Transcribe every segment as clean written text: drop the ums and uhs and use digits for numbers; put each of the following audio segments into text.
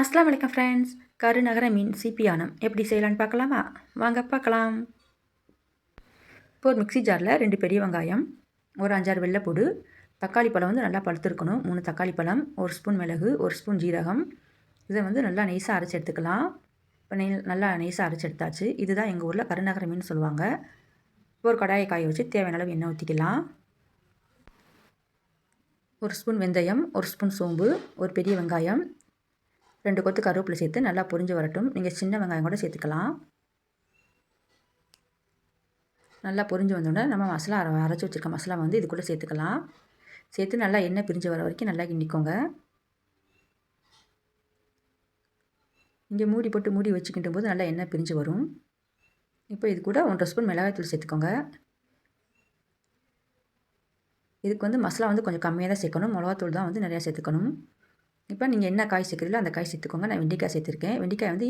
அஸ்ஸலாமு அலைக்கும் ஃப்ரெண்ட்ஸ். கருநகர மீன் சீப்பியானம் எப்படி செய்யலான்னு பார்க்கலாமா? வாங்க பார்க்கலாம். இப்போ ஒரு மிக்ஸி ஜாரில் 2 பெரிய வெங்காயம், ஒரு 5-6 வெள்ளைப்பூடு, தக்காளி பழம் வந்து நல்லா பழுத்திருக்கணும். 3 தக்காளி பழம், 1 ஸ்பூன் மிளகு, 1 ஸ்பூன் ஜீரகம். இதை வந்து நல்லா நைஸாக அரைச்சி எடுத்துக்கலாம். இப்போ நல்லா நைஸாக அரைச்சி எடுத்தாச்சு. இதுதான் எங்கள் ஊரில் கருநகர மீன் சொல்லுவாங்க. இப்போ ஒரு கடாயை காய வச்சு தேவையான அளவு எண்ணெய் ஊற்றிக்கலாம். 1 ஸ்பூன் வெந்தயம், 1 ஸ்பூன் சோம்பு, ஒரு பெரிய வெங்காயம், 2 கொத்து கருவேப்பிலை சேர்த்து நல்லா பொரிஞ்சு வரட்டும். நீங்கள் சின்ன வெங்காயம் கூட சேர்த்துக்கலாம். நல்லா பொரிஞ்சு வந்தோடனே நம்ம மசாலா அரைச்சி வச்சுருக்க மசாலா வந்து இது கூட சேர்த்துக்கலாம். சேர்த்து நல்லா எண்ணெய் பிரிஞ்சு வர வரைக்கும் நல்லா கிண்டிக்கோங்க. இங்கே மூடி போட்டு மூடி வச்சுக்கிட்டும் போது நல்லா எண்ணெய் பிரிஞ்சு வரும். இப்போ இது கூட 1.5 ஸ்பூன் மிளகாய்த்தூள் சேர்த்துக்கோங்க. இதுக்கு வந்து மசாலா வந்து கொஞ்சம் கம்மியாக தான் சேர்க்கணும். மிளகாத்தூள் தான் வந்து நிறையா சேர்த்துக்கணும். இப்போ நீங்கள் என்ன காய் சேர்க்குறீங்களோ அந்த காய் சேர்த்துக்கோங்க. நான் வெண்டைக்காய் சேர்த்துருக்கேன். வெண்டைக்காய் வந்து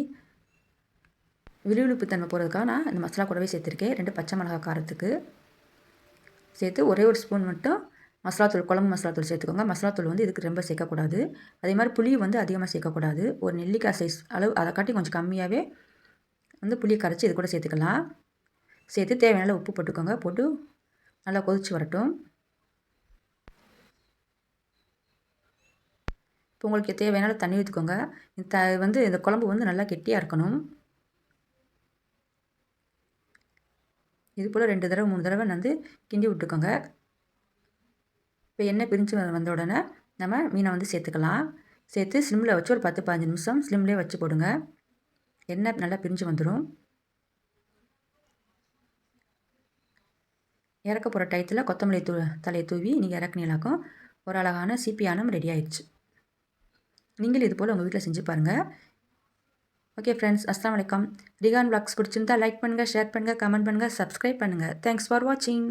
விழுவிழுப்பு தன்மை போகிறதுக்காக நான் இந்த மசாலா கூடவே சேர்த்துருக்கேன். 2 பச்சை மிளகாய் காரத்துக்கு சேர்த்து ஒரே ஒரு ஸ்பூன் மட்டும் மசாலாத்தூள், குழம்பு மசாலாத்தூள் சேர்த்துக்கோங்க. மசாலாத்தூள் வந்து இதுக்கு ரொம்ப சேர்க்கக்கூடாது. அதே மாதிரி புளியும் வந்து அதிகமாக சேர்க்கக்கூடாது. ஒரு நெல்லிக்காய் சைஸ் அளவு அதை காட்டி கொஞ்சம் கம்மியாகவே வந்து புளியை கரைச்சி இது கூட சேர்த்துக்கலாம். சேர்த்து தேவையான உப்பு போட்டுக்கோங்க. போட்டு நல்லா கொதிச்சு வரட்டும். இப்போ உங்களுக்கு தேவையான தண்ணி ஊற்றிக்கோங்க. வந்து இந்த குழம்பு வந்து நல்லா கெட்டியாக இருக்கணும். இது போல் 2 தடவை 3 தடவை வந்து கிண்டி விட்டுக்கோங்க. இப்போ எண்ணெய் பிரிஞ்சு வந்த உடனே நம்ம மீனை வந்து சேர்த்துக்கலாம். சேர்த்து ஸ்லிம்மில் வச்சு ஒரு 10-15 நிமிஷம் ஸ்லிம்லேயே வச்சு போடுங்க. எண்ணெய் நல்லா பிரிஞ்சு வந்துடும். இறக்க போகிற டயத்தில் கொத்தமல்லி தலையை தூவி நீங்கள் இறக்குனீங்களாக்கும் ஒரு அழகான சீப்பியானம் ரெடி ஆயிடுச்சு. நீங்களும் இது போல் உங்கள் வீட்டில் செஞ்சு பாருங்கள். ஓகே ஃப்ரெண்ட்ஸ், அஸ்ஸலாமு அலைக்கும். ரிகான் வ்ளாக்ஸ் பிடிச்சிருந்தா லைக் பண்ணுங்கள், ஷேர் பண்ணுங்கள், கமெண்ட் பண்ணுங்கள், சப்ஸ்கிரைப் பண்ணுங்கள். தேங்க்ஸ் ஃபார் வாட்சிங்.